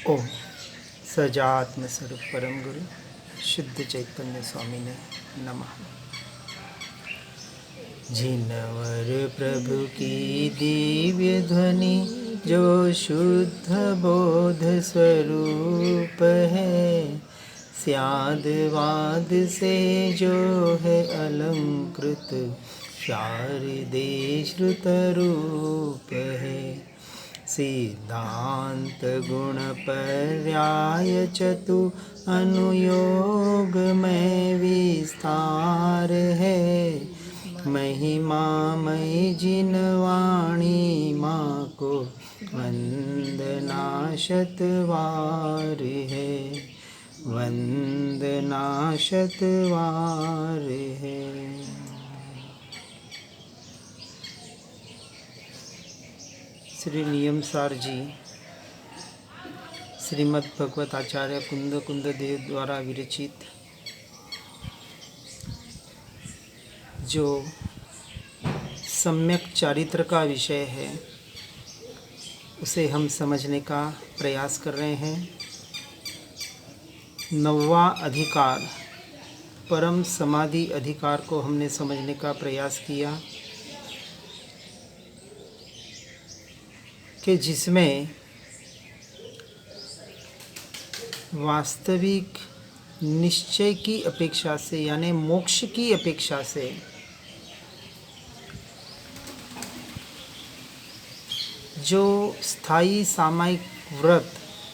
ओम सजात्म स्वरूप परम गुरु शुद्ध चैतन्य स्वामी ने नमः। जिनवर प्रभु की दिव्य ध्वनि जो शुद्ध बोध स्वरूप है, स्याद वाद से जो है अलंकृत शारदे श्रुत रूप है। सिद्धांत गुण पर्याय चतु अनुयोग में विस्तार है। महिमामय जिन वाणी माँ को वंदना शतवार है, वंदना शतवार है। श्री नियमसार जी श्रीमद् भगवत आचार्य कुंद कुंद देव द्वारा विरचित जो सम्यक चारित्र का विषय है, उसे हम समझने का प्रयास कर रहे हैं। 9वां अधिकार परम समाधि अधिकार को हमने समझने का प्रयास किया कि जिसमें वास्तविक निश्चय की अपेक्षा से यानी मोक्ष की अपेक्षा से जो स्थायी सामायिक व्रत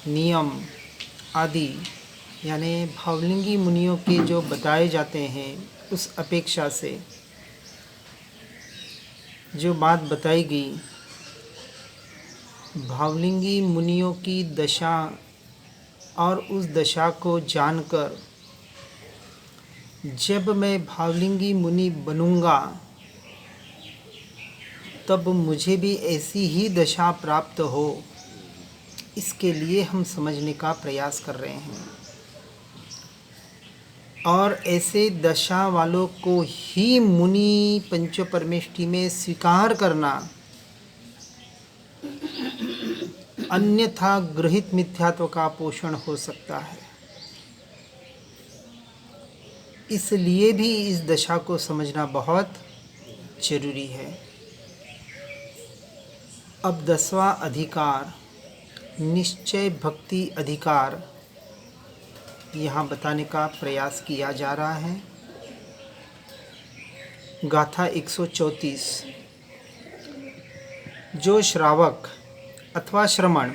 नियम आदि यानी भावलिंगी मुनियों के जो बताए जाते हैं, उस अपेक्षा से जो बात बताई गई, भावलिंगी मुनियों की दशा और उस दशा को जानकर जब मैं भावलिंगी मुनि बनूंगा तब मुझे भी ऐसी ही दशा प्राप्त हो, इसके लिए हम समझने का प्रयास कर रहे हैं। और ऐसे दशा वालों को ही मुनि पंच परमेष्टि में स्वीकार करना, अन्यथा गृहित मिथ्यात्व का पोषण हो सकता है। इसलिए भी इस दशा को समझना बहुत जरूरी है। अब 10वां अधिकार निश्चय भक्ति अधिकार यहाँ बताने का प्रयास किया जा रहा है। गाथा 134। जो श्रावक अथवा श्रमण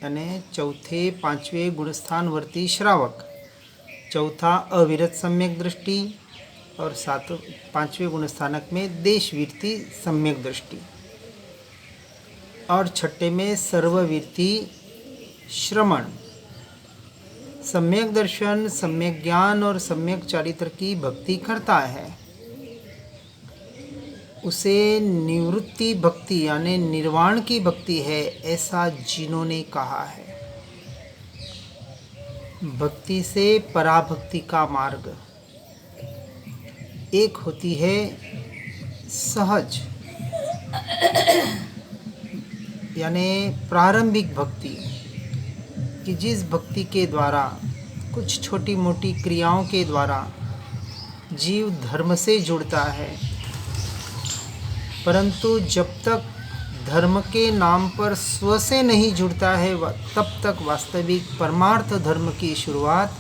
यानी चौथे पांचवें गुणस्थानवर्ती श्रावक, चौथा अविरत सम्यक दृष्टि और पांचवें गुणस्थानक में देशवीरती सम्यक दृष्टि और छठे में सर्ववीरती श्रमण, सम्यक दर्शन, सम्यक ज्ञान और सम्यक चारित्र की भक्ति करता है, उसे निवृत्ति भक्ति यानी निर्वाण की भक्ति है, ऐसा जिन्होंने कहा है। भक्ति से पराभक्ति का मार्ग एक होती है सहज यानी प्रारंभिक भक्ति, कि जिस भक्ति के द्वारा कुछ छोटी मोटी क्रियाओं के द्वारा जीव धर्म से जुड़ता है, परंतु जब तक धर्म के नाम पर स्व से नहीं जुड़ता है तब तक वास्तविक परमार्थ धर्म की शुरुआत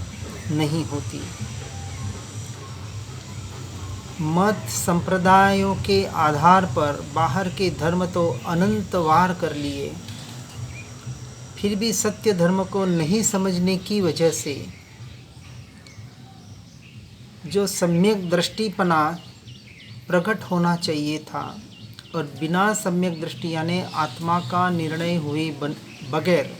नहीं होती। मत संप्रदायों के आधार पर बाहर के धर्म तो अनंत वार कर लिए, फिर भी सत्य धर्म को नहीं समझने की वजह से जो सम्यक दृष्टिपना प्रकट होना चाहिए था और बिना सम्यक दृष्टि यानी आत्मा का निर्णय हुए बगैर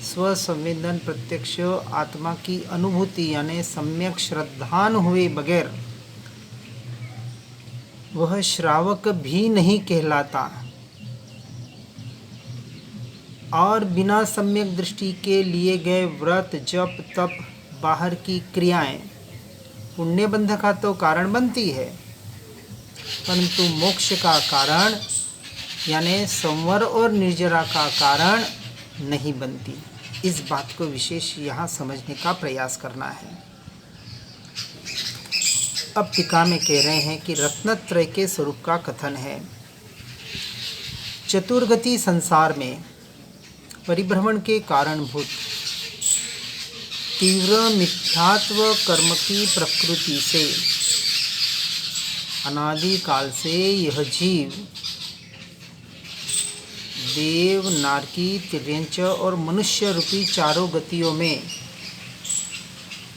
स्व संवेदन प्रत्यक्ष आत्मा की अनुभूति यानी सम्यक श्रद्धान हुए बगैर वह श्रावक भी नहीं कहलाता। और बिना सम्यक दृष्टि के लिए गए व्रत जप तप बाहर की क्रियाएं पुण्य बंध का तो कारण बनती है, परंतु मोक्ष का कारण यानी संवर और निर्जरा का कारण नहीं बनती। इस बात को विशेष यहाँ समझने का प्रयास करना है। अब टीका में कह रहे हैं कि रत्नत्रय के स्वरूप का कथन है। चतुर्गति संसार में परिभ्रमण के कारणभूत तीव्र मिथ्यात्व कर्म की प्रकृति से अनादि काल से यह जीव देव, नारकी, तिर्यंच और मनुष्य रूपी चारों गतियों में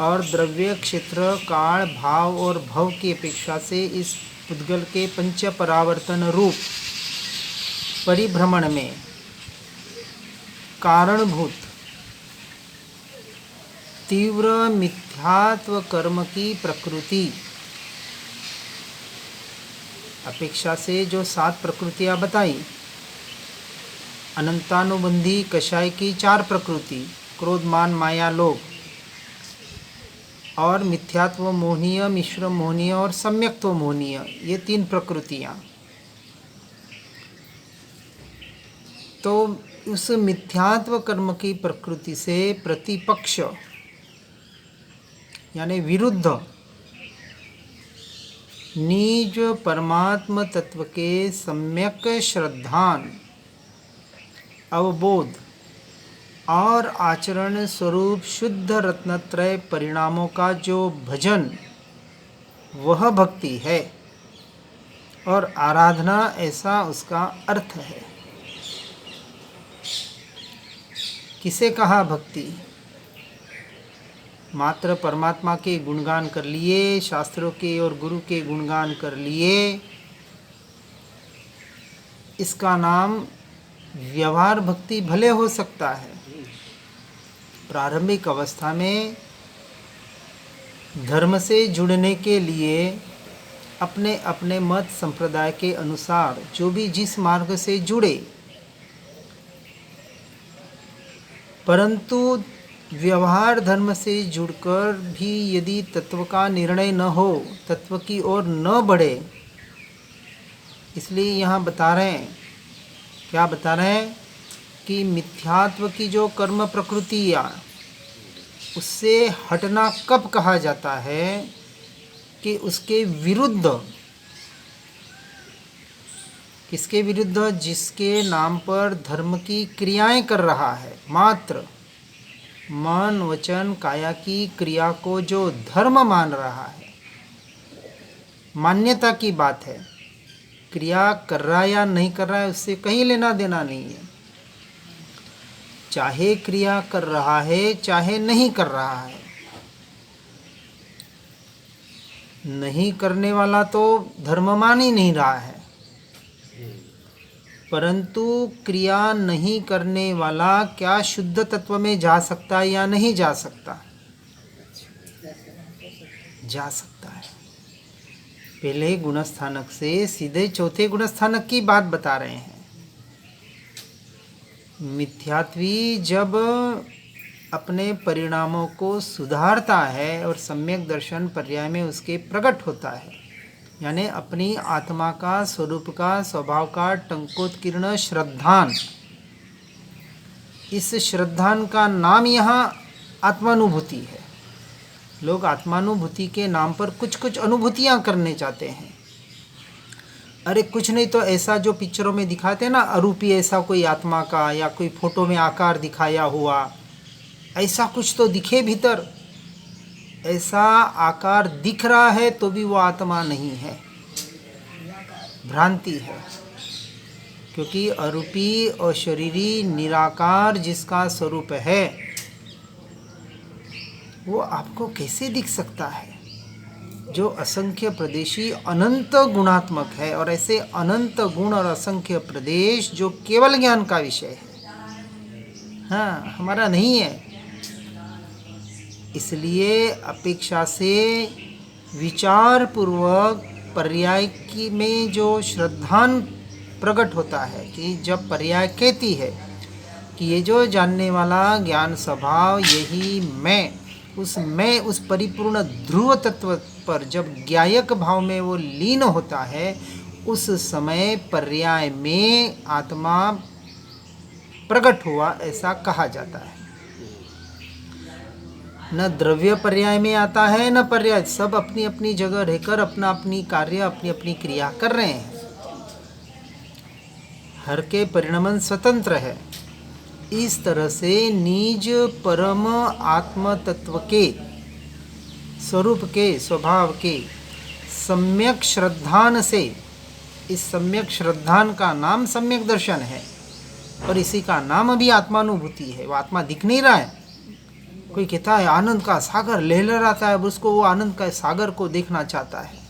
और द्रव्य, क्षेत्र, काल, भाव और भव की अपेक्षा से इस पुद्गल के पंच परावर्तन रूप परिभ्रमण में कारणभूत तीव्र मिथ्यात्व कर्म की प्रकृति अपेक्षा से जो 7 प्रकृतियां बताई, अनंतानुबंधी कषाय की 4 प्रकृति, क्रोध, मान, माया, लोभ, और मिथ्यात्व मोहनीय, मिश्र मोहनीय और सम्यक्त्व मोहनीय, ये 3 प्रकृतियां। तो उस मिथ्यात्व कर्म की प्रकृति से प्रतिपक्ष यानी विरुद्ध निज परमात्म तत्व के सम्यक श्रद्धान, अवबोध और आचरण स्वरूप शुद्ध रत्नत्रय परिणामों का जो भजन, वह भक्ति है और आराधना ऐसा उसका अर्थ है। किसे कहा भक्ति? मात्र परमात्मा के गुणगान कर लिए, शास्त्रों के और गुरु के गुणगान कर लिए, इसका नाम व्यवहार भक्ति भले हो सकता है। प्रारंभिक अवस्था में धर्म से जुड़ने के लिए अपने अपने मत संप्रदाय के अनुसार जो भी जिस मार्ग से जुड़े, परंतु व्यवहार धर्म से जुड़कर भी यदि तत्व का निर्णय न हो, तत्व की ओर न बढ़े, इसलिए यहाँ बता रहे हैं, क्या बता रहे हैं कि मिथ्यात्व की जो कर्म प्रकृतियाँ, उससे हटना कब कहा जाता है कि उसके विरुद्ध, किसके विरुद्ध? जिसके नाम पर धर्म की क्रियाएं कर रहा है, मात्र मन, वचन, काया की क्रिया को जो धर्म मान रहा है, मान्यता की बात है। क्रिया कर रहा है या नहीं कर रहा है उससे कहीं लेना देना नहीं है। चाहे क्रिया कर रहा है चाहे नहीं कर रहा है, नहीं करने वाला तो धर्म मान ही नहीं रहा है, परंतु क्रिया नहीं करने वाला क्या शुद्ध तत्व में जा सकता है या नहीं जा सकता? जा सकता है। पहले गुणस्थानक से सीधे चौथे गुणस्थानक की बात बता रहे हैं। मिथ्यात्वी जब अपने परिणामों को सुधारता है और सम्यक दर्शन पर्याय में उसके प्रकट होता है, यानी अपनी आत्मा का, स्वरूप का, स्वभाव का टंकोत्कीर्ण श्रद्धान, इस श्रद्धान का नाम यहाँ आत्मानुभूति है। लोग आत्मानुभूति के नाम पर कुछ कुछ अनुभूतियाँ करने चाहते हैं। अरे कुछ नहीं तो ऐसा जो पिक्चरों में दिखाते हैं ना, अरूपी ऐसा कोई आत्मा का, या कोई फोटो में आकार दिखाया हुआ, ऐसा कुछ तो दिखे भीतर। ऐसा आकार दिख रहा है तो भी वो आत्मा नहीं है, भ्रांति है। क्योंकि अरूपी, अशरीरी, निराकार जिसका स्वरूप है, वो आपको कैसे दिख सकता है? जो असंख्य प्रदेशी अनंत गुणात्मक है, और ऐसे अनंत गुण और असंख्य प्रदेश जो केवल ज्ञान का विषय है, हाँ, हमारा नहीं है। इसलिए अपेक्षा से विचार पूर्वक पर्याय की में जो श्रद्धान प्रकट होता है, कि जब पर्याय कहती है कि ये जो जानने वाला ज्ञान स्वभाव यही मैं, उस परिपूर्ण ध्रुव तत्व पर जब ज्ञायक भाव में वो लीन होता है, उस समय पर्याय में आत्मा प्रकट हुआ ऐसा कहा जाता है। न द्रव्य पर्याय में आता है न पर्याय, सब अपनी अपनी जगह रहकर अपना अपनी कार्य अपनी अपनी क्रिया कर रहे हैं। हर के परिणमन स्वतंत्र है। इस तरह से निज परम आत्म तत्व के स्वरूप के स्वभाव के सम्यक श्रद्धान से, इस सम्यक श्रद्धान का नाम सम्यक दर्शन है और इसी का नाम भी आत्मानुभूति है। वो आत्मा दिख नहीं रहा है। कोई कहता है आनंद का सागर लहलहाता है, उसको वो आनंद का सागर को देखना चाहता है।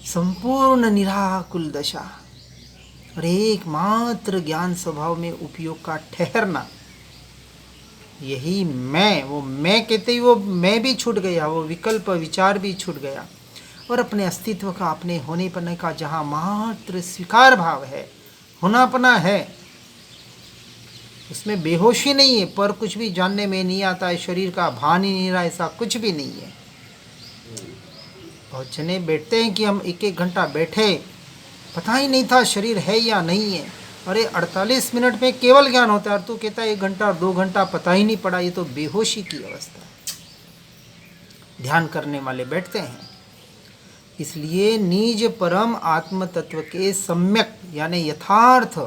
संपूर्ण निराकुल दशा और एकमात्र ज्ञान स्वभाव में उपयोग का ठहरना, यही मैं, वो मैं कहते ही वो मैं भी छूट गया, वो विकल्प विचार भी छूट गया और अपने अस्तित्व का, अपने होनेपने का जहाँ मात्र स्वीकार भाव है, होनापना है, उसमें बेहोशी नहीं है, पर कुछ भी जानने में नहीं आता है, शरीर का भान ही नहीं रहा, ऐसा कुछ भी नहीं है। बहुत जने बैठते हैं कि हम एक एक घंटा बैठे, पता ही नहीं था शरीर है या नहीं है। अरे 48 मिनट में केवल ज्ञान होता है और तू कहता है 1 घंटा 2 घंटा पता ही नहीं पड़ा। ये तो बेहोशी की अवस्था है। ध्यान करने वाले बैठते हैं। इसलिए निज परम आत्म तत्व के सम्यक यानी यथार्थ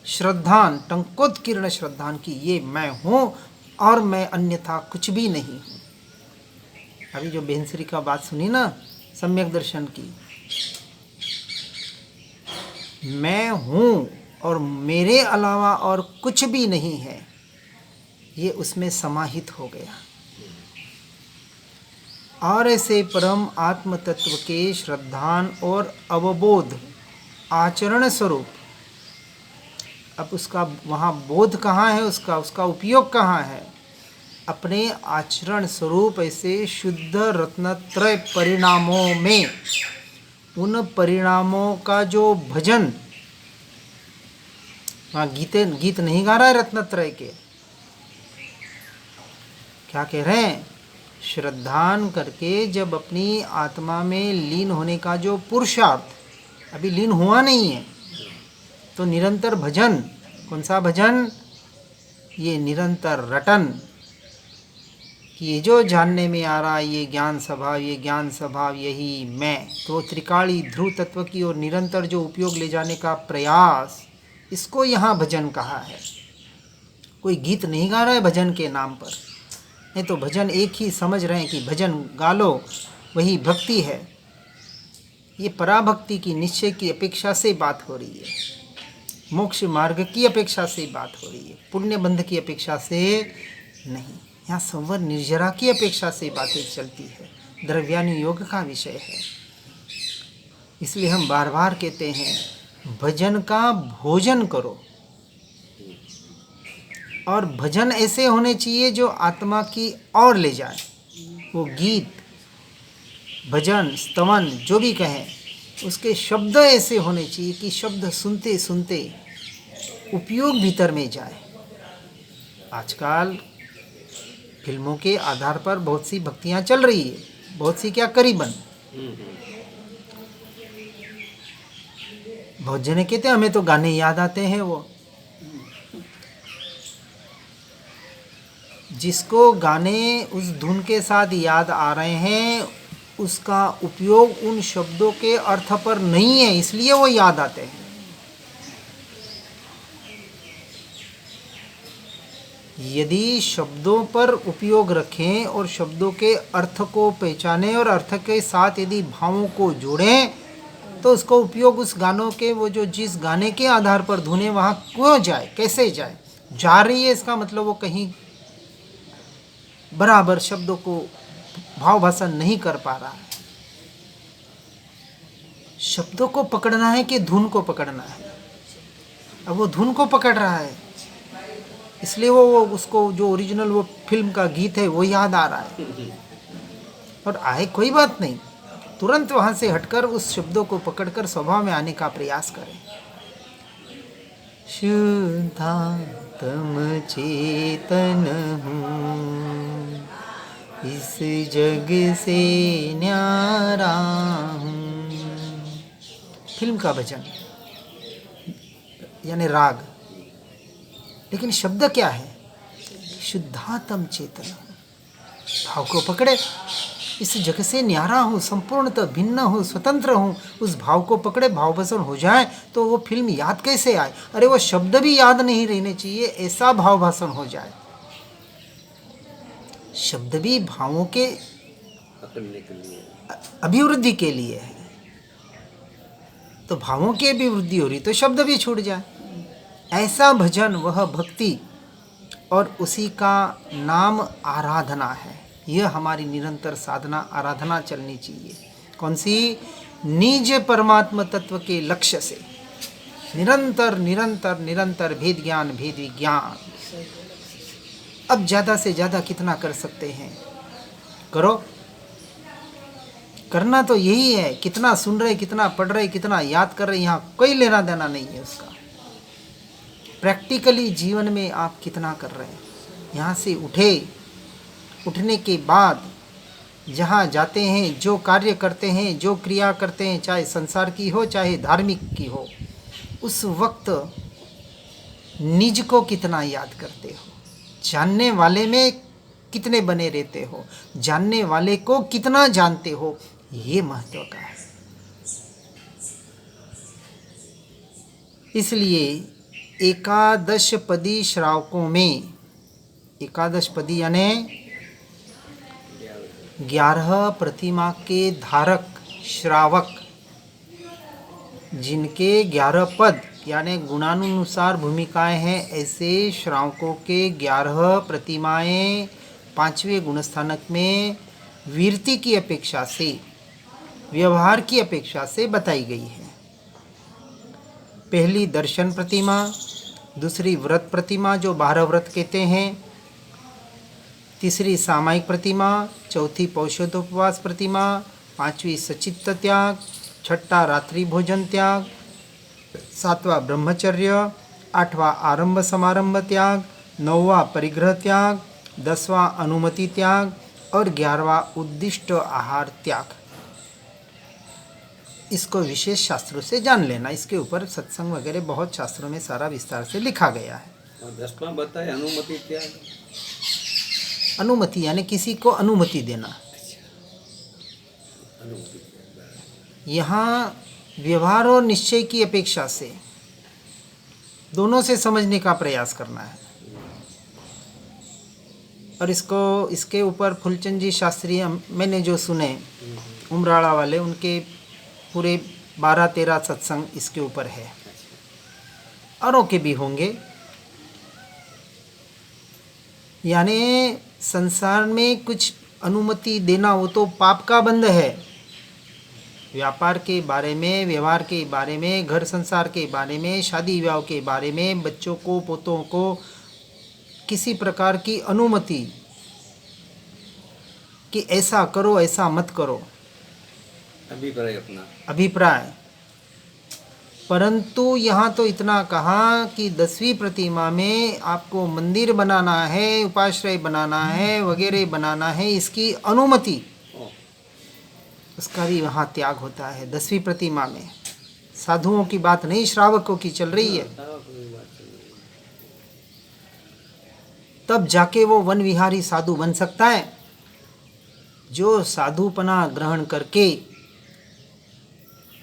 श्रद्धान, टंकोत्कीर्ण श्रद्धान की ये मैं हूँ और मैं अन्यथा कुछ भी नहीं हूँ। अभी जो बेंसरी का बात सुनी ना सम्यक दर्शन की, मैं हूँ और मेरे अलावा और कुछ भी नहीं है, ये उसमें समाहित हो गया। और ऐसे परम आत्म तत्व के श्रद्धान और अवबोध आचरण स्वरूप, अब उसका वहाँ बोध कहाँ है, उसका उपयोग कहाँ है? अपने आचरण स्वरूप ऐसे शुद्ध रत्नत्रय परिणामों में, उन परिणामों का जो भजन, वहाँ गीत नहीं गा रहा है रत्नत्रय के, क्या कह रहे हैं? श्रद्धान करके जब अपनी आत्मा में लीन होने का जो पुरुषार्थ अभी लीन हुआ नहीं है, तो निरंतर भजन, कौन सा भजन? ये निरंतर रटन कि ये जो जानने में आ रहा है ये ज्ञान स्वभाव, ये ज्ञान स्वभाव यही मैं, तो त्रिकाली ध्रुव तत्व की ओर निरंतर जो उपयोग ले जाने का प्रयास, इसको यहाँ भजन कहा है। कोई गीत नहीं गा रहा है भजन के नाम पर, नहीं तो भजन एक ही समझ रहे हैं कि भजन गा लो वही भक्ति है। ये पराभक्ति की, निश्चय की अपेक्षा से बात हो रही है, मोक्ष मार्ग की अपेक्षा से बात हो रही है, पुण्य बंध की अपेक्षा से नहीं। यहाँ संवर निर्जरा की अपेक्षा से बातें चलती है, द्रव्यानुयोग का विषय है। इसलिए हम बार बार कहते हैं भजन का भोजन करो, और भजन ऐसे होने चाहिए जो आत्मा की ओर ले जाए। वो गीत, भजन, स्तवन जो भी कहें, उसके शब्द ऐसे होने चाहिए कि शब्द सुनते सुनते उपयोग भीतर में जाए। आजकल फिल्मों के आधार पर बहुत सी भक्तियाँ चल रही है, बहुत सी क्या करीबन। बहुत जने कहते हैं हमें तो गाने याद आते हैं। वो जिसको गाने उस धुन के साथ याद आ रहे हैं, उसका उपयोग उन शब्दों के अर्थ पर नहीं है, इसलिए वो याद आते हैं। यदि शब्दों पर उपयोग रखें और शब्दों के अर्थ को पहचानें और अर्थ के साथ यदि भावों को जोड़ें, तो उसका उपयोग उस गानों के, वो जो जिस गाने के आधार पर धुने वहाँ क्यों जाए, कैसे जाए, जा रही है, इसका मतलब वो कहीं बराबर शब्दों को भाव भाषण नहीं कर पा रहा है। शब्दों को पकड़ना है कि धुन को पकड़ना है? अब वो धुन को पकड़ रहा है, इसलिए वो उसको जो ओरिजिनल वो फिल्म का गीत है वो याद आ रहा है। और आए कोई बात नहीं, तुरंत वहाँ से हटकर उस शब्दों को पकड़कर स्वभाव में आने का प्रयास करें। शुद्धात्म चेतन हूँ, इस जग से न्यारा हूँ, फिल्म का भजन यानी राग, लेकिन शब्द क्या है? शुद्धातम चेतना। भाव को पकड़े, इस जग से न्यारा हूँ, संपूर्णतः भिन्न हूँ, स्वतंत्र हूँ, उस भाव को पकड़े, भाव भसन हो जाए तो वो फिल्म याद कैसे आए? अरे वो शब्द भी याद नहीं रहने चाहिए, ऐसा भाव भाषण हो जाए। शब्द भी भावों के अभिवृद्धि के लिए है, तो भावों की अभिवृद्धि हो रही तो शब्द भी छूट जाए। ऐसा भजन वह भक्ति और उसी का नाम आराधना है। यह हमारी निरंतर साधना आराधना चलनी चाहिए। कौन सी? निज परमात्मा तत्व के लक्ष्य से निरंतर निरंतर निरंतर भेद ज्ञान भेद विज्ञान। अब ज़्यादा से ज़्यादा कितना कर सकते हैं? करो। करना तो यही है, कितना सुन रहे, कितना पढ़ रहे, कितना याद कर रहे, यहाँ कोई लेना देना नहीं है उसका। प्रैक्टिकली जीवन में आप कितना कर रहे हैं? यहाँ से उठने के बाद जहाँ जाते हैं, जो कार्य करते हैं, जो क्रिया करते हैं, चाहे संसार की हो चाहे धार्मिक की हो, उस वक्त निज को कितना याद करते हो? जानने वाले में कितने बने रहते हो? जानने वाले को कितना जानते हो? ये महत्व का है। इसलिए एकादश पदी श्रावकों में, एकादश पदी यानी 11 प्रतिमा के धारक श्रावक, जिनके 11 पद यानी गुणानुसार भूमिकाएं हैं, ऐसे श्रावकों के 11 प्रतिमाएं 5वें गुणस्थानक में वीरति की अपेक्षा से, व्यवहार की अपेक्षा से बताई गई है। पहली दर्शन प्रतिमा, दूसरी व्रत प्रतिमा जो 12 व्रत कहते हैं, तीसरी सामायिक प्रतिमा, चौथी पौषोधोपवास प्रतिमा, 5वीं सचित्त त्याग, 6ठा रात्रि भोजन त्याग, 7वां ब्रह्मचर्य, 8वां आरंभ समारंभ त्याग, 9वां परिग्रह त्याग, 10वां अनुमति त्याग और 11वां उद्दिष्ट आहार त्याग। इसको विशेष शास्त्रों से जान लेना। इसके ऊपर सत्संग वगैरह बहुत शास्त्रों में सारा विस्तार से लिखा गया है। और 10वां बताए अनुमति त्याग। अनुमति यानी किसी को अनुमति देना। यहाँ व्यवहार और निश्चय की अपेक्षा से दोनों से समझने का प्रयास करना है। और इसके ऊपर फूलचंद जी शास्त्री मैंने जो सुने उमराड़ा वाले, उनके पूरे 12-13 सत्संग इसके ऊपर है। औरों के भी होंगे। यानी संसार में कुछ अनुमति देना वो तो पाप का बंध है। व्यापार के बारे में, व्यवहार के बारे में, घर संसार के बारे में, शादी विवाह के बारे में, बच्चों को पोतों को किसी प्रकार की अनुमति कि ऐसा करो ऐसा मत करो, अभिप्राय अपना अभिप्राय। परंतु यहाँ तो इतना कहा कि 10वीं प्रतिमा में आपको मंदिर बनाना है, उपाश्रय बनाना है, वगैरह बनाना है, इसकी अनुमति, उसका भी वहाँ त्याग होता है। 10वीं प्रतिमा में साधुओं की बात नहीं, श्रावकों की चल रही है। तब जाके वो वन विहारी साधु बन सकता है। जो साधुपना ग्रहण करके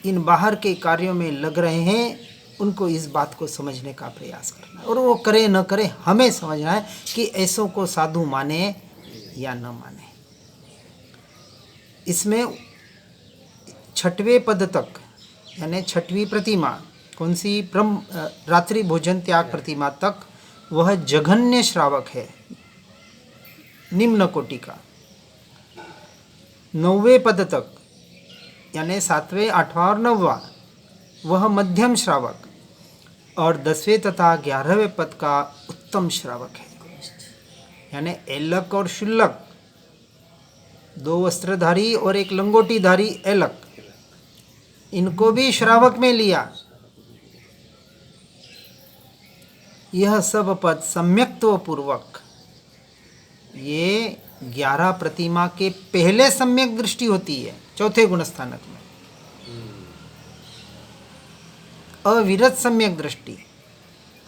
इन बाहर के कार्यों में लग रहे हैं, उनको इस बात को समझने का प्रयास करना है। और वो करे न करे, हमें समझना है कि ऐसों को साधु माने या न माने। इसमें 6वें पद तक यानी 6वीं प्रतिमा, कौन सी? रात्रि भोजन त्याग प्रतिमा तक वह जघन्य श्रावक है, निम्न कोटि का। 9वें पद तक यानी 7वें, 8वां और 9वां वह मध्यम श्रावक, और 10वें तथा 11वें पद का उत्तम श्रावक है। यानी एलक और शुल्लक, 2 वस्त्रधारी और 1 लंगोटीधारी एलक, इनको भी श्रावक में लिया। यह सब पद सम्यक्त्व पूर्वक, ये 11 प्रतिमा के पहले सम्यक दृष्टि होती है 4थे गुणस्थानक में। अविरत सम्यक दृष्टि,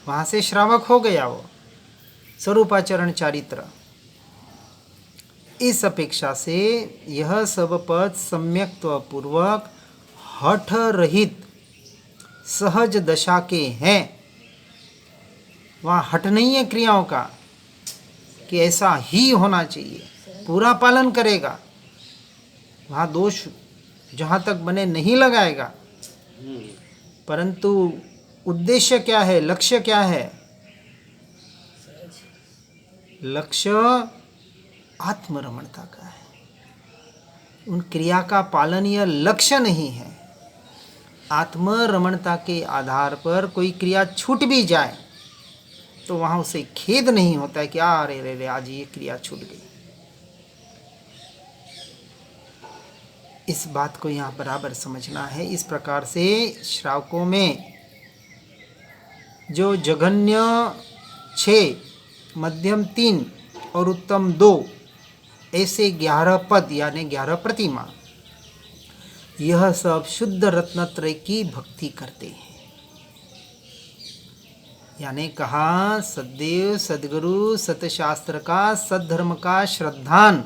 वहाँ से श्रावक हो गया वो स्वरूपाचरण चारित्र। इस अपेक्षा से यह सब पद सम्यक्त्व पूर्वक हठ रहित सहज दशा के हैं। वहाँ हट नहीं है क्रियाओं का कि ऐसा ही होना चाहिए, पूरा पालन करेगा, वहाँ दोष जहाँ तक बने नहीं लगाएगा। परंतु उद्देश्य क्या है, लक्ष्य क्या है? लक्ष्य आत्मरमणता का है। उन क्रिया का पालन यह लक्ष्य नहीं है। आत्मरमणता के आधार पर कोई क्रिया छूट भी जाए तो वहाँ उसे खेद नहीं होता है कि अरे रे रे आज ये क्रिया छूट गई। इस बात को यहाँ बराबर समझना है। इस प्रकार से श्रावकों में जो जघन्य 6, मध्यम 3 और उत्तम 2 ऐसे 11 पद यानी 11 प्रतिमा, यह सब शुद्ध रत्नत्रय की भक्ति करते हैं। यानी कहा सद्देव सद्गुरु सतशास्त्र का सद्धर्म का श्रद्धान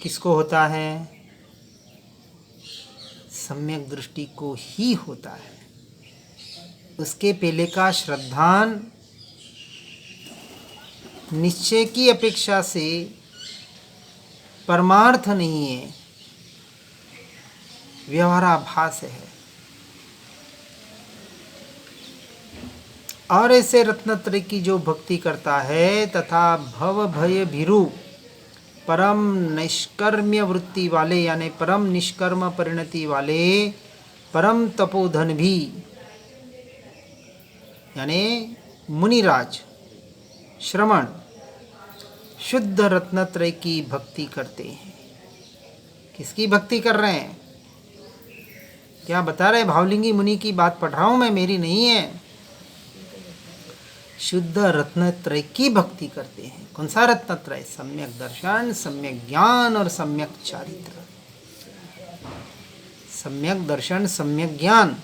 किसको होता है? सम्यक दृष्टि को ही होता है। उसके पहले का श्रद्धान निश्चय की अपेक्षा से परमार्थ नहीं है, व्यवहाराभास है। और ऐसे रत्नत्रय की जो भक्ति करता है तथा भव भय भीरु परम निष्कर्म्य वृत्ति वाले यानी परम निष्कर्म परिणति वाले परम तपोधन भी यानी मुनिराज श्रमण शुद्ध रत्नत्रय की भक्ति करते हैं। किसकी भक्ति कर रहे हैं? क्या बता रहे? भावलिंगी मुनि की बात पढ़ रहा हूं मैं, मेरी नहीं है। शुद्ध रत्नत्रय की भक्ति करते हैं। कौन सा रत्नत्रय? सम्यक दर्शन, सम्यक ज्ञान और सम्यक चारित्र। सम्यक दर्शन, सम्यक ज्ञान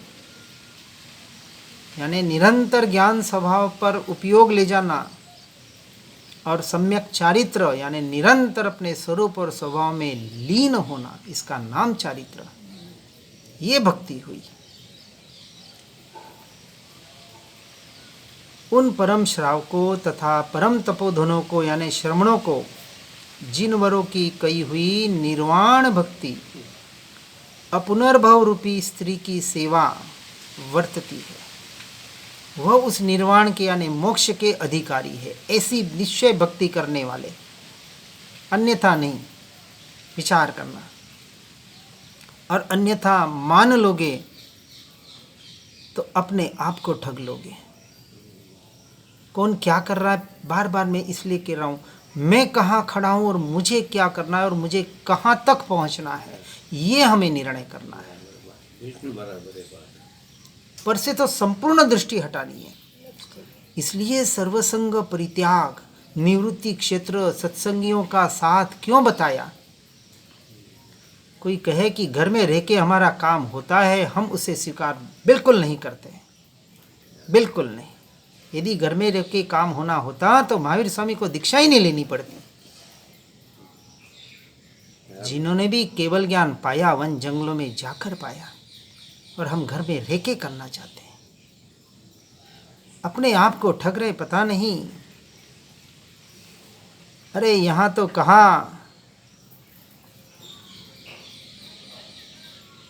यानी निरंतर ज्ञान स्वभाव पर उपयोग ले जाना, और सम्यक चारित्र यानी निरंतर अपने स्वरूप और स्वभाव में लीन होना, इसका नाम चारित्र। ये भक्ति हुई। उन परम श्रावकों तथा परम तपोधनों को यानी श्रमणों को जिन वरों की कही हुई निर्वाण भक्ति अपुनर्भव रूपी स्त्री की सेवा वर्तती है, वह उस निर्वाण के यानी मोक्ष के अधिकारी है। ऐसी निश्चय भक्ति करने वाले, अन्यथा नहीं। विचार करना, और अन्यथा मान लोगे तो अपने आप को ठग लोगे। कौन क्या कर रहा है, बार बार मैं इसलिए कह रहा हूँ, मैं कहाँ खड़ा हूँ और मुझे क्या करना है और मुझे कहाँ तक पहुँचना है, ये हमें निर्णय करना है। पर से तो संपूर्ण दृष्टि हटानी है। इसलिए सर्वसंग परित्याग, निवृत्ति क्षेत्र, सत्संगियों का साथ क्यों बताया? कोई कहे कि घर में रह के हमारा काम होता है, हम उसे स्वीकार बिल्कुल नहीं करते, बिल्कुल नहीं। यदि घर में रह के काम होना होता तो महावीर स्वामी को दीक्षा ही नहीं लेनी पड़ती। जिन्होंने भी केवल ज्ञान पाया वन जंगलों में जाकर पाया, और हम घर में रह के करना चाहते हैं। अपने आप को ठग रहे, पता नहीं। अरे यहाँ तो कहा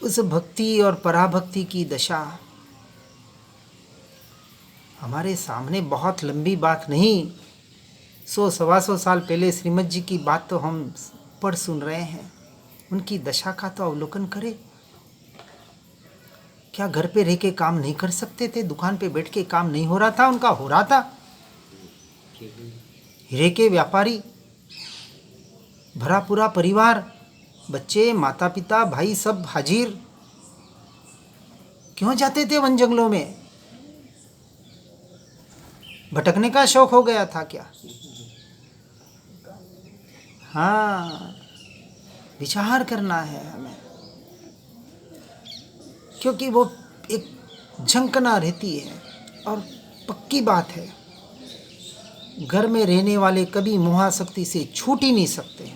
उस भक्ति और पराभक्ति की दशा हमारे सामने। बहुत लंबी बात नहीं, 100-125 साल पहले श्रीमद जी की बात तो हम पढ़ सुन रहे हैं। उनकी दशा का तो अवलोकन करें। क्या घर पे रह के काम नहीं कर सकते थे? दुकान पे बैठ के काम नहीं हो रहा था? उनका हो रहा था। हीरे के व्यापारी, भरा पूरा परिवार, बच्चे, माता पिता, भाई सब हाजिर। क्यों जाते थे वन जंगलों में? भटकने का शौक हो गया था क्या? हाँ, विचार करना है हमें, क्योंकि वो एक झंकना रहती है। और पक्की बात है, घर में रहने वाले कभी मोहाशक्ति से छूट ही नहीं सकते,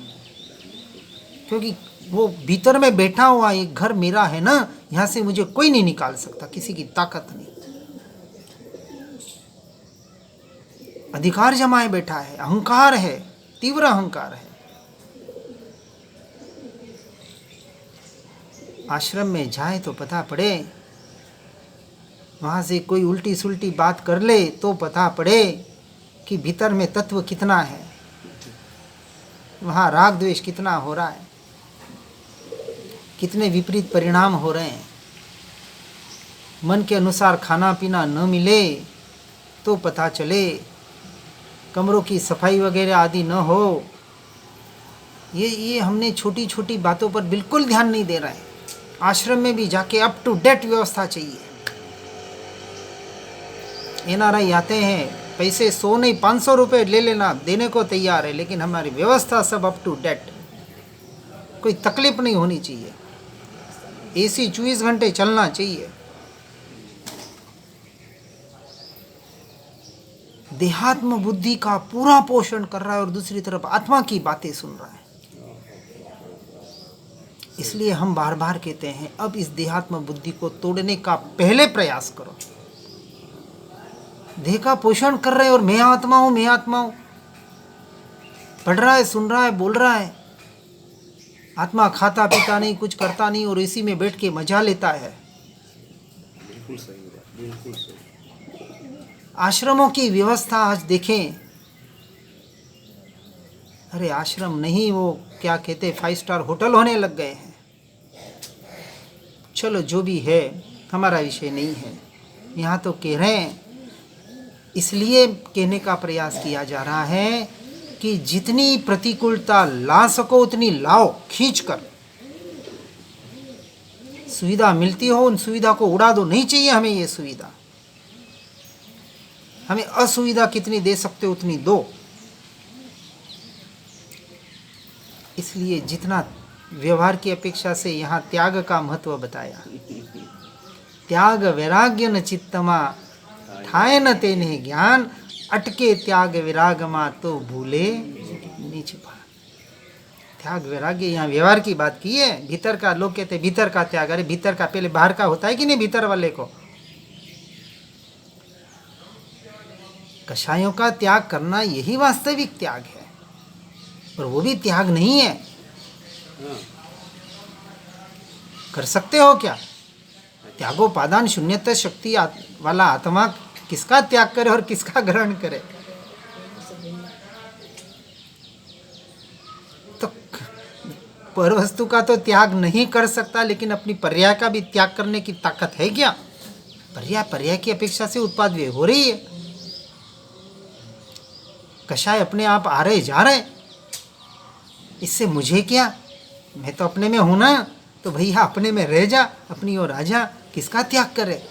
क्योंकि वो भीतर में बैठा हुआ एक घर मेरा है ना, यहाँ से मुझे कोई नहीं निकाल सकता, किसी की ताकत नहीं। अधिकार जमाए बैठा है, अहंकार है, तीव्र अहंकार है। आश्रम में जाए तो पता पड़े, वहाँ से कोई उल्टी सुल्टी बात कर ले तो पता पड़े कि भीतर में तत्व कितना है, वहाँ राग द्वेष कितना हो रहा है, कितने विपरीत परिणाम हो रहे हैं। मन के अनुसार खाना पीना न मिले तो पता चले, कमरों की सफाई वगैरह आदि न हो। ये हमने छोटी छोटी बातों पर बिल्कुल ध्यान नहीं दे रहे हैं। आश्रम में भी जाके अप टू डेट व्यवस्था चाहिए। एनआरआई आते हैं, पैसे 100 नहीं 500 रुपये ले लेना, देने को तैयार है, लेकिन हमारी व्यवस्था सब अप टू डेट, कोई तकलीफ नहीं होनी चाहिए। एसी 24 घंटे चलना चाहिए। देहात्म बुद्धि का पूरा पोषण कर रहा है और दूसरी तरफ आत्मा की बातें सुन रहा है। इसलिए हम बार बार कहते हैं, अब इस देहात्म बुद्धि को तोड़ने का पहले प्रयास करो। देह का पोषण कर रहे और मैं आत्मा हूं, मैं आत्मा हूं, पढ़ रहा है, सुन रहा है, बोल रहा है। आत्मा खाता पीता नहीं, कुछ करता नहीं और इसी में बैठ के मजा लेता है। बिल्कुल सही है, बिल्कुल सही। आश्रमों की व्यवस्था आज देखें, अरे आश्रम नहीं, वो क्या कहते 5 स्टार होटल होने लग गए हैं। चलो जो भी है, हमारा विषय नहीं है। यहाँ तो कह रहे हैं, इसलिए कहने का प्रयास किया जा रहा है कि जितनी प्रतिकूलता ला सको उतनी लाओ, खींच कर। सुविधा मिलती हो उन सुविधा को उड़ा दो, नहीं चाहिए हमें ये सुविधा। हमें असुविधा कितनी दे सकते हो उतनी दो। इसलिए जितना व्यवहार की अपेक्षा से यहाँ त्याग का महत्व बताया। त्याग वैराग्य न चित्तमा थाय न तेने ज्ञान, अटके त्याग विरागमा तो भूले नीच पान। त्याग वैराग्य, यहाँ व्यवहार की बात की है। भीतर का, लोग कहते भीतर का त्याग, अरे भीतर का पहले बाहर का होता है कि नहीं? भीतर वाले को कषायों का त्याग करना यही वास्तविक त्याग है, और वो भी त्याग नहीं है। कर सकते हो क्या? त्यागोपादान शून्यता शक्ति वाला आत्मा किसका त्याग करे और किसका ग्रहण करे? तो पर वस्तु का तो त्याग नहीं कर सकता, लेकिन अपनी पर्याय का भी त्याग करने की ताकत है क्या? पर्याय की अपेक्षा से उत्पाद व्यय हो रही है। कषाय अपने आप आ रहे जा रहे, इससे मुझे क्या? मैं तो अपने में हूं ना, तो भैया अपने में रह जा, अपनी ओर आ जा। किसका त्याग करे?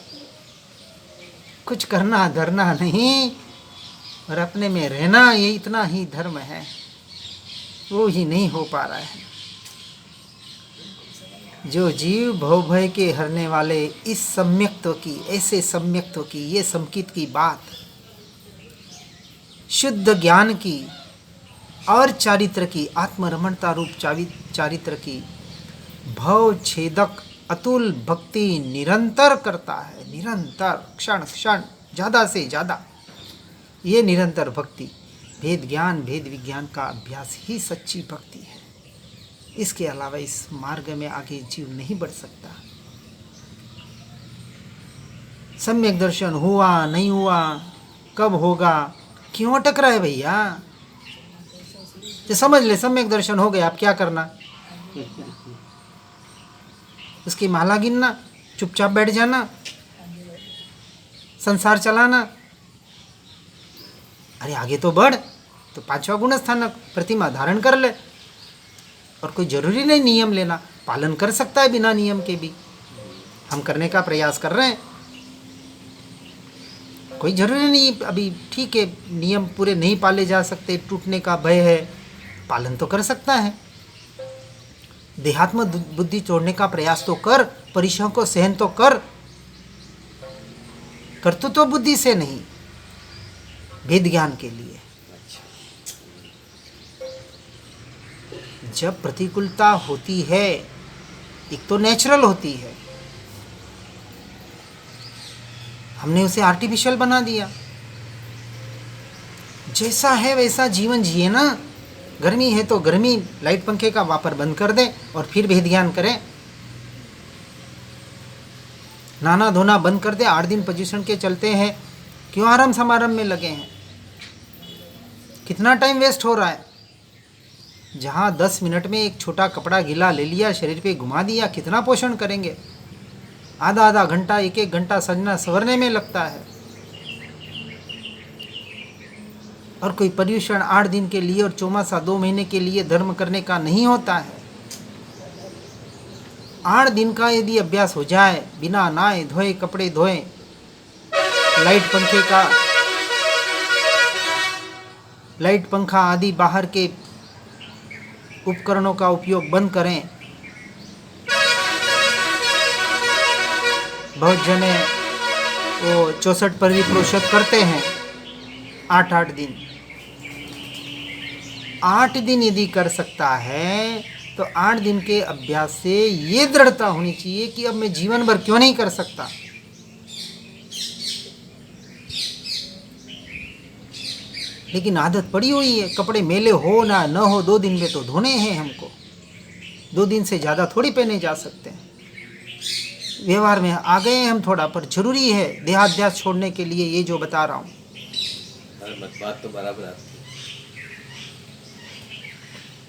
कुछ करना धरना नहीं और अपने में रहना, ये इतना ही धर्म है। वो ही नहीं हो पा रहा है। जो जीव भवभय के हरने वाले इस सम्यक्त्व की, ऐसे सम्यक्त्व की, ये संकित की बात, शुद्ध ज्ञान की और चारित्र की, आत्मरमणता रूप चारित्र की भव छेदक अतुल भक्ति निरंतर करता है। निरंतर, क्षण क्षण, ज़्यादा से ज़्यादा, ये निरंतर भक्ति, भेद ज्ञान भेद विज्ञान का अभ्यास ही सच्ची भक्ति है। इसके अलावा इस मार्ग में आगे जीव नहीं बढ़ सकता। सम्यक दर्शन हुआ नहीं हुआ, कब होगा, क्यों अटक रहा है भैया? तो समझ ले सम्यक दर्शन हो गया, अब क्या करना? उसकी माला गिनना, चुपचाप बैठ जाना, संसार चलाना। अरे आगे तो बढ़, तो 5वां गुण स्थानक प्रतिमा धारण कर ले। और कोई जरूरी नहीं नियम लेना, पालन कर सकता है बिना नियम के भी। हम करने का प्रयास कर रहे हैं, कोई जरूरी नहीं। अभी ठीक है, नियम पूरे नहीं पाले जा सकते, टूटने का भय है, पालन तो कर सकता है। देहात्म बुद्धि छोड़ने का प्रयास तो कर, परिश्रम को सहन तो कर। कर्तृत्व बुद्धि से नहीं, भेद ज्ञान के लिए। अच्छा। जब प्रतिकूलता होती है, एक तो नेचुरल होती है, हमने उसे आर्टिफिशियल बना दिया। जैसा है वैसा जीवन जिए ना। गर्मी है तो गर्मी, लाइट पंखे का वापर बंद कर दें और फिर भेद ज्ञान करें। नहाना धोना बंद कर दे, 8 दिन पोजीशन के चलते हैं, क्यों आराम समारंभ में लगे हैं? कितना टाइम वेस्ट हो रहा है। जहाँ 10 मिनट में एक छोटा कपड़ा गीला ले लिया, शरीर पे घुमा दिया, कितना पोषण करेंगे? आधा आधा घंटा, एक एक घंटा सजना संवरने में लगता है। और कोई पर्यूषण 8 दिन के लिए और चौमासा 2 महीने के लिए धर्म करने का नहीं होता है। 8 दिन का यदि अभ्यास हो जाए, बिना नहाए धोए कपड़े धोए, लाइट पंखा आदि बाहर के उपकरणों का उपयोग बंद करें। बहुत जने वो 64 परिप्रोषद करते हैं 8-8 दिन। 8 दिन यदि कर सकता है तो 8 दिन के अभ्यास से ये दृढ़ता होनी चाहिए कि अब मैं जीवन भर क्यों नहीं कर सकता। लेकिन आदत पड़ी हुई है, कपड़े मेले हो ना न हो 2 दिन में तो धोने हैं हमको। 2 दिन से ज़्यादा थोड़ी पहने जा सकते हैं। व्यवहार में आ गए हैं हम थोड़ा, पर जरूरी है देहाध्यास छोड़ने के लिए ये जो बता रहा हूँ। बात तो बराबर आपकी।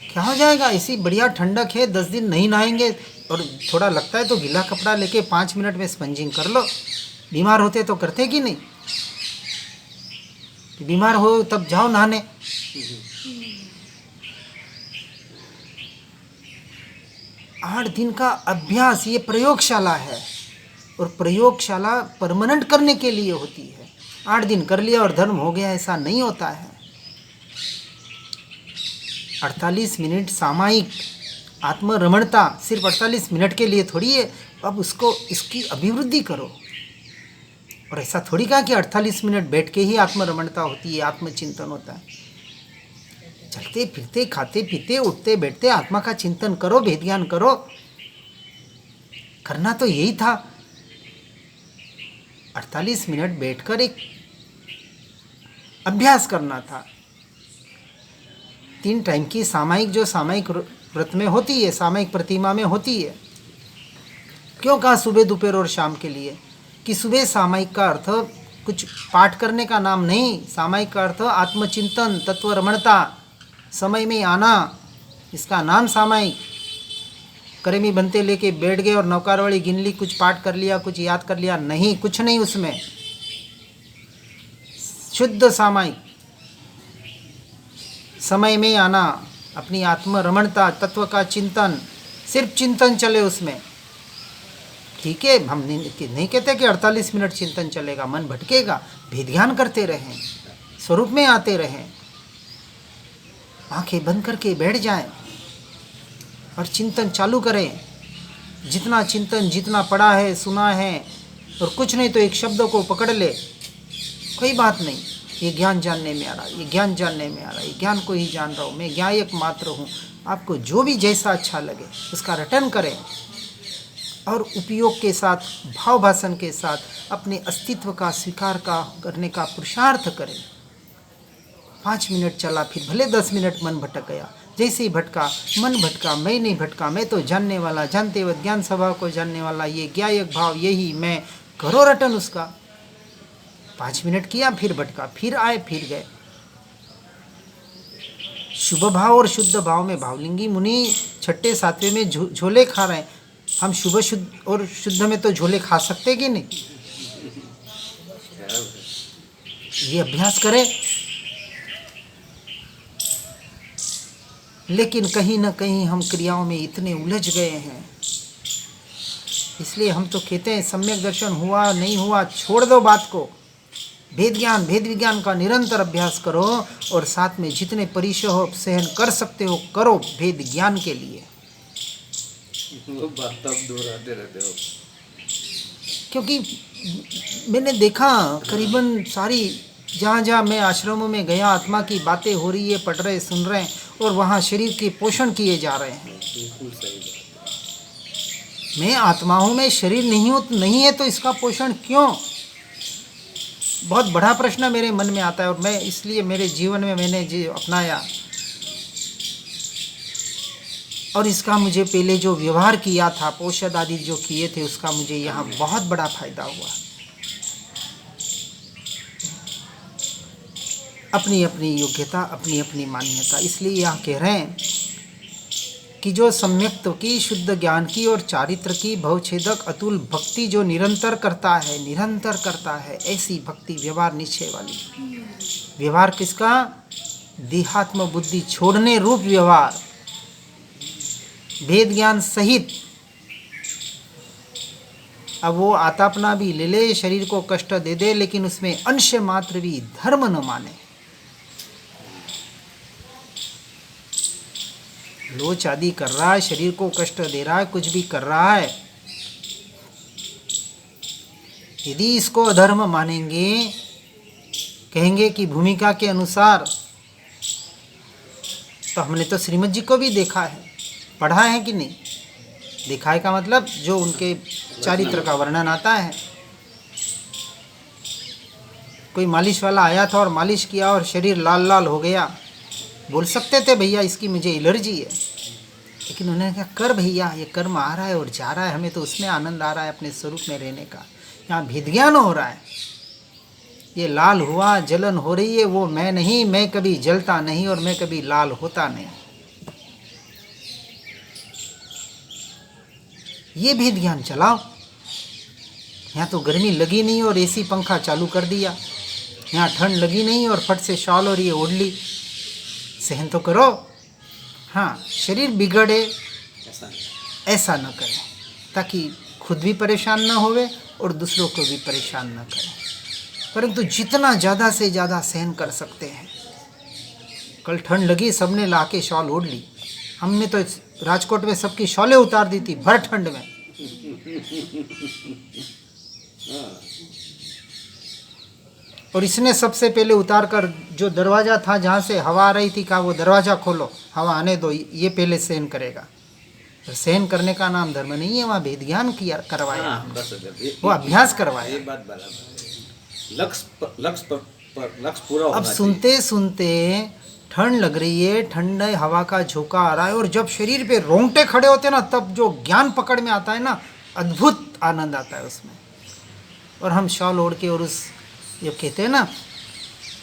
क्या हो जाएगा? इसी बढ़िया ठंडक है, 10 दिन नहीं नहाएंगे और थोड़ा लगता है तो गीला कपड़ा लेके 5 मिनट में स्पंजिंग कर लो। बीमार होते तो करते कि नहीं? बीमार हो तब जाओ नहाने। आठ दिन का अभ्यास ये प्रयोगशाला है, और प्रयोगशाला परमानेंट करने के लिए होती है। 8 दिन कर लिया और धर्म हो गया, ऐसा नहीं होता है। 48 मिनट सामायिक आत्मरमणता सिर्फ 48 मिनट के लिए थोड़ी है। अब इसकी अभिवृद्धि करो। और ऐसा थोड़ी कहा कि 48 मिनट बैठ के ही आत्मरमणता होती है, आत्मचिंतन होता है। चलते फिरते, खाते पीते, उठते बैठते आत्मा का चिंतन करो, भेद ज्ञान करो। करना तो यही था। 48 मिनट बैठकर एक अभ्यास करना था। 3 टाइम की सामायिक, जो सामायिक व्रत में होती है, सामायिक प्रतिमा में होती है। क्यों कहा सुबह दोपहर और शाम के लिए? कि सुबह सामायिक का अर्थ कुछ पाठ करने का नाम नहीं। सामायिक का अर्थ आत्मचिंतन, तत्व रमणता, समय में आना, इसका नाम सामायिक। करेमी बनते लेके बैठ गए और नौकारवाली गिन ली, कुछ पाठ कर लिया, कुछ याद कर लिया, नहीं, कुछ नहीं उसमें। शुद्ध सामायिक, समय में आना, अपनी आत्म रमणता, तत्व का चिंतन, सिर्फ चिंतन चले उसमें। ठीक है, हम नहीं कहते कि 48 मिनट चिंतन चलेगा, मन भटकेगा। भेद ध्यान करते रहें, स्वरूप में आते रहें, आंखें बंद करके बैठ जाएं और चिंतन चालू करें। जितना चिंतन, जितना पढ़ा है, सुना है, और कुछ नहीं तो एक शब्द को पकड़ ले, कोई बात नहीं, ये ज्ञान जानने में आ रहा है, ये ज्ञान जानने में आ रहा है, ये ज्ञान को ही जान रहा हूँ, मैं ज्ञायक मात्र हूँ। आपको जो भी जैसा अच्छा लगे उसका रटन करें और उपयोग के साथ, भाव भाषण के साथ अपने अस्तित्व का स्वीकार करने का पुरुषार्थ करें। 5 मिनट चला, फिर भले 10 मिनट मन भटक गया। जैसे ही भटका, मन भटका, मैं नहीं भटका, मैं तो जानने वाला, जानते हुए ज्ञान स्वभाव को जानने वाला, ये ज्ञायक भाव, यही मैं, करो रटन उसका। 5 मिनट किया, फिर भटका, फिर आए, फिर गए। शुभ भाव और शुद्ध भाव में भावलिंगी मुनि 6ठे 7वें में झोले खा रहे हैं। हम शुभ शुद्ध और शुद्ध में तो झोले खा सकते कि नहीं? ये अभ्यास करें। लेकिन कहीं ना कहीं हम क्रियाओं में इतने उलझ गए हैं, इसलिए हम तो कहते हैं सम्यक दर्शन हुआ नहीं हुआ छोड़ दो बात को। भेद ज्ञान, भेद विज्ञान का निरंतर अभ्यास करो, और साथ में जितने परिश्रम हो सहन कर सकते हो करो भेद ज्ञान के लिए। वो बात तब दोहराते रहते हो। क्योंकि मैंने देखा करीबन सारी जहाँ जहाँ मैं आश्रमों में गया, आत्मा की बातें हो रही है, पढ़ रहे सुन रहे हैं, और वहाँ शरीर के पोषण किए जा रहे हैं। बिल्कुल सही बात। मैं आत्मा हूँ, मैं शरीर नहीं हूँ, नहीं है तो इसका पोषण क्यों? बहुत बड़ा प्रश्न मेरे मन में आता है। और मैं इसलिए मेरे जीवन में मैंने जो अपनाया, और इसका मुझे पहले जो व्यवहार किया था, पोषण आदि जो किए थे, उसका मुझे यहाँ बहुत बड़ा फायदा हुआ। अपनी अपनी योग्यता, अपनी अपनी मान्यता। इसलिए यहाँ कह रहे हैं कि जो सम्यक्त्व की, शुद्ध ज्ञान की और चारित्र की भवछेदक अतुल भक्ति जो निरंतर करता है, ऐसी भक्ति व्यवहार निश्चय वाली। व्यवहार किसका? देहात्म बुद्धि छोड़ने रूप व्यवहार, भेद ज्ञान सहित। अब वो आतापना भी ले ले, शरीर को कष्ट दे दे, लेकिन उसमें अंश मात्र भी धर्म न माने। लोच आदि कर रहा है, शरीर को कष्ट दे रहा है, कुछ भी कर रहा है, यदि इसको अधर्म मानेंगे, कहेंगे कि भूमिका के अनुसार, तो हमने तो श्रीमद जी को भी देखा है, पढ़ा है कि नहीं? देखा है का मतलब जो उनके चारित्र का वर्णन आता है। कोई मालिश वाला आया था और मालिश किया और शरीर लाल लाल हो गया, बोल सकते थे भैया इसकी मुझे एलर्जी है, लेकिन उन्होंने कहा कर भैया, ये कर्म आ रहा है और जा रहा है, हमें तो उसमें आनंद आ रहा है अपने स्वरूप में रहने का। यहाँ भेद ज्ञान हो रहा है। ये लाल हुआ, जलन हो रही है, वो मैं नहीं, मैं कभी जलता नहीं और मैं कभी लाल होता नहीं। ये भेद ज्ञान चलाओ। यहाँ तो गर्मी लगी नहीं और एसी पंखा चालू कर दिया, यहाँ ठंड लगी नहीं और फट से शॉल और ये ओढ़ ली। सहन तो करो। हाँ, शरीर बिगड़े ऐसा न करें, ताकि खुद भी परेशान न होवे और दूसरों को भी परेशान न करें। परंतु जितना ज़्यादा से ज़्यादा सहन कर सकते हैं। कल ठंड लगी, सबने लाके शॉल ओढ़ ली। हमने तो राजकोट में सबकी शॉलें उतार दी थी भर ठंड में। और इसने सबसे पहले उतार कर जो दरवाज़ा था जहाँ से हवा आ रही थी, कहा वो दरवाज़ा खोलो, हवा आने दो, ये पहले सहन करेगा। तो सहन करने का नाम धर्म नहीं है, वहाँ भेद ज्ञान किया, करवाया, वो अभ्यास करवाया। ये बात बराबर है। लक्ष्य पूरा होना अब सुनते सुनते ठंड लग रही है, ठंड हवा का झोंका आ रहा है, और जब शरीर पे रोंगटे खड़े होते हैं ना, तब जो ज्ञान पकड़ में आता है ना, अद्भुत आनंद आता है उसमें। और हम शॉल ओढ़ के, और उस ये कहते हैं ना,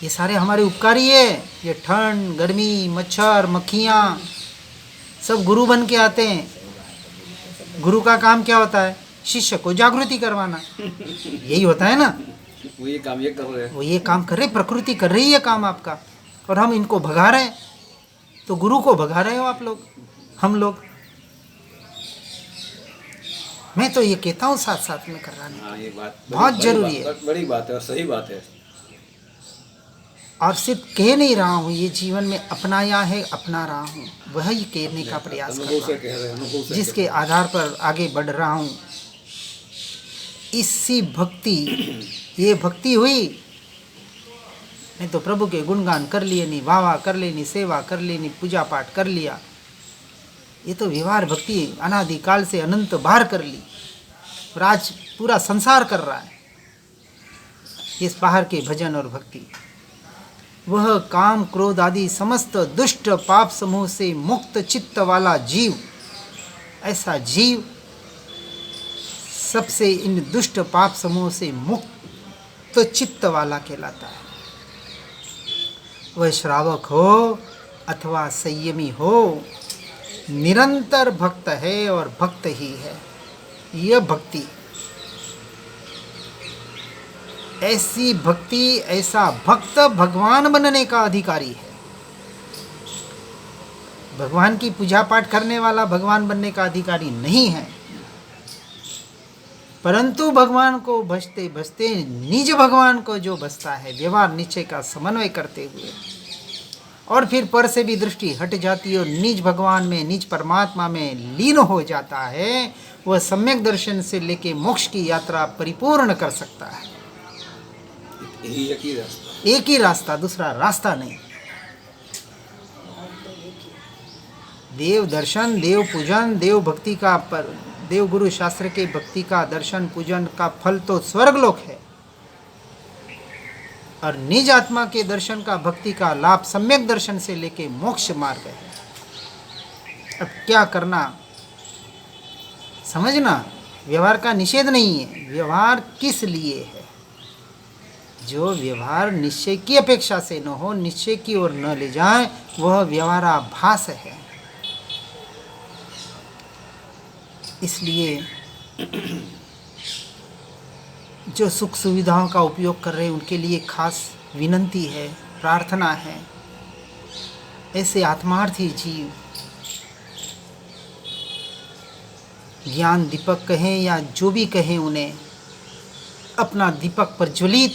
ये सारे हमारे उपकारी है। ये ठंड, गर्मी, मच्छर, मक्खियाँ सब गुरु बन के आते हैं। गुरु का काम क्या होता है? शिष्य को जागृति करवाना, यही होता है ना। वो ये काम ये कर रहे हैं, वो ये काम कर रहे, प्रकृति कर रही है काम आपका, और हम इनको भगा रहे हैं। तो गुरु को भगा रहे हो आप लोग, हम लोग। मैं तो ये कहता हूँ साथ साथ में कराने। हाँ, ये बात बहुत जरूरी है, बड़ी बात है और सही बात है। और सिर्फ कह नहीं रहा हूँ, ये जीवन में अपनाया है, अपना रहा हूँ, वही कहने का प्रयास कर रहा हूँ, जिसके आधार पर आगे बढ़ रहा हूँ। इसी भक्ति, ये भक्ति हुई नहीं तो प्रभु के गुणगान कर लिए नहीं, वाह वाह कर लेनी, सेवा कर लेनी, पूजा पाठ कर लिया, ये तो व्यवहार भक्ति अनादिकाल से अनंत बार कर ली, और आज पूरा संसार कर रहा है इस बाहर के भजन और भक्ति। वह काम क्रोध आदि समस्त दुष्ट पाप समूह से मुक्त चित्त वाला जीव, ऐसा जीव सबसे इन दुष्ट पाप समूह से मुक्त चित्त वाला कहलाता है। वह श्रावक हो अथवा संयमी हो, निरंतर भक्त है और भक्त ही है। यह भक्ति, ऐसी भक्ति, ऐसा भक्त भगवान बनने का अधिकारी है। भगवान की पूजा पाठ करने वाला भगवान बनने का अधिकारी नहीं है, परंतु भगवान को भजते भजते निज भगवान को जो भजता है, व्यवहार निश्चय का समन्वय करते हुए, और फिर पर से भी दृष्टि हट जाती है और निज भगवान में, निज परमात्मा में लीन हो जाता है, वह सम्यक दर्शन से लेके मोक्ष की यात्रा परिपूर्ण कर सकता है। यही एक ही रास्ता। एक ही रास्ता, दूसरा रास्ता नहीं। देव दर्शन, देव पूजन, देव भक्ति का देव गुरु शास्त्र के भक्ति का दर्शन पूजन का फल तो स्वर्गलोक है, और निज आत्मा के दर्शन का, भक्ति का लाभ सम्यक दर्शन से लेके मोक्ष मार्ग है। अब क्या करना, समझना। व्यवहार का निषेध नहीं है, व्यवहार किस लिए है। जो व्यवहार निश्चय की अपेक्षा से न हो, निश्चय की ओर न ले जाए, वह व्यवहाराभास है। इसलिए जो सुख सुविधाओं का उपयोग कर रहे हैं उनके लिए खास विनंती है, प्रार्थना है। ऐसे आत्मार्थी जीव ज्ञान दीपक कहें या जो भी कहें, उन्हें अपना दीपक प्रज्वलित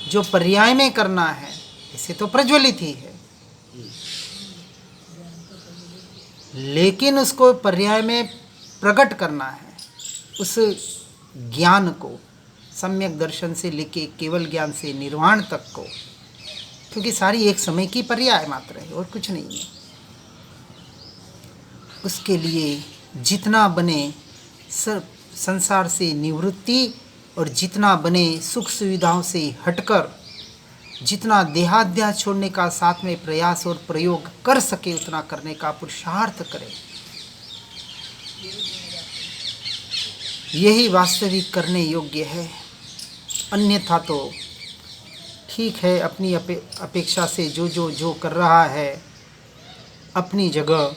जो पर्याय में करना है, इसे तो प्रज्वलित ही है, लेकिन उसको पर्याय में प्रकट करना है। उस ज्ञान को सम्यक दर्शन से लेके केवल ज्ञान से निर्वाण तक को, क्योंकि सारी एक समय की पर्याय मात्र है और कुछ नहीं है। उसके लिए जितना बने संसार से निवृत्ति, और जितना बने सुख सुविधाओं से हटकर, जितना देहाध्यास छोड़ने का साथ में प्रयास और प्रयोग कर सके उतना करने का पुरुषार्थ करें। यही वास्तविक करने योग्य है। अन्यथा तो ठीक है, अपनी अपेक्षा से जो कर रहा है अपनी जगह,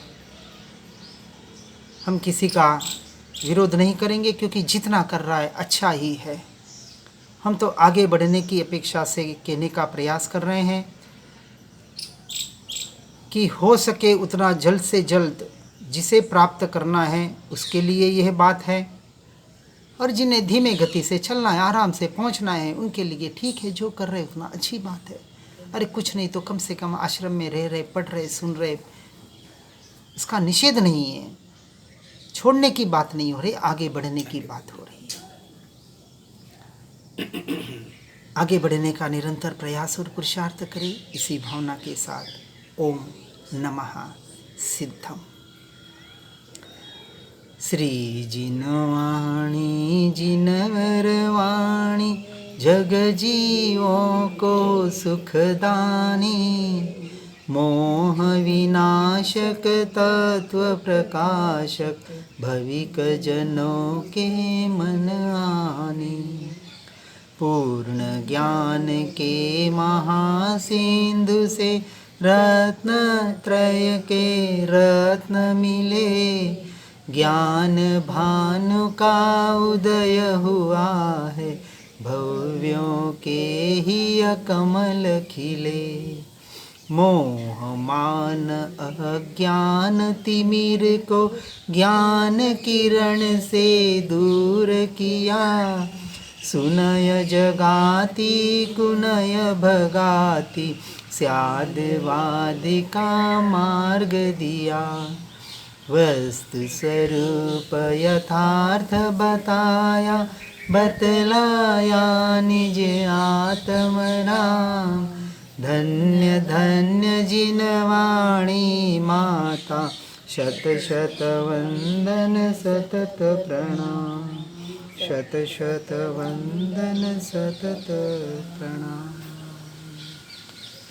हम किसी का विरोध नहीं करेंगे, क्योंकि जितना कर रहा है अच्छा ही है। हम तो आगे बढ़ने की अपेक्षा से कहने का प्रयास कर रहे हैं कि हो सके उतना जल्द से जल्द जिसे प्राप्त करना है उसके लिए यह बात है, और जिन्हें धीमे गति से चलना है, आराम से पहुंचना है, उनके लिए ठीक है, जो कर रहे उतना अच्छी बात है। अरे कुछ नहीं तो कम से कम आश्रम में रह रहे, पढ़ रहे, सुन रहे, इसका निषेध नहीं है। छोड़ने की बात नहीं हो रही, आगे बढ़ने की बात हो रही है। आगे बढ़ने का निरंतर प्रयास और पुरुषार्थ करें, इसी भावना के साथ ओम नमः सिद्धम। श्री जिनवाणी जिनवरवाणी, जग जीवों को सुखदानी, मोह विनाशक तत्व प्रकाशक, भविक जनों के मन आनी। पूर्ण ज्ञान के महासिंधु से रत्न त्रय के रत्न मिले, ज्ञान भानु का उदय हुआ है, भव्यों के ही कमल खिले। मोह मान अज्ञान तिमिर को ज्ञान किरण से दूर किया, सुनय जगाती कुनय भगाती, स्यादवाद का मार्ग दिया। वस्तु स्वरूप यथार्थ बताया, बतलाया निज आत्मनाम। धन्य धन्य जिनवाणी माता, शत शत वंदन सतत प्रणाम, शत शत वंदन सतत प्रणाम।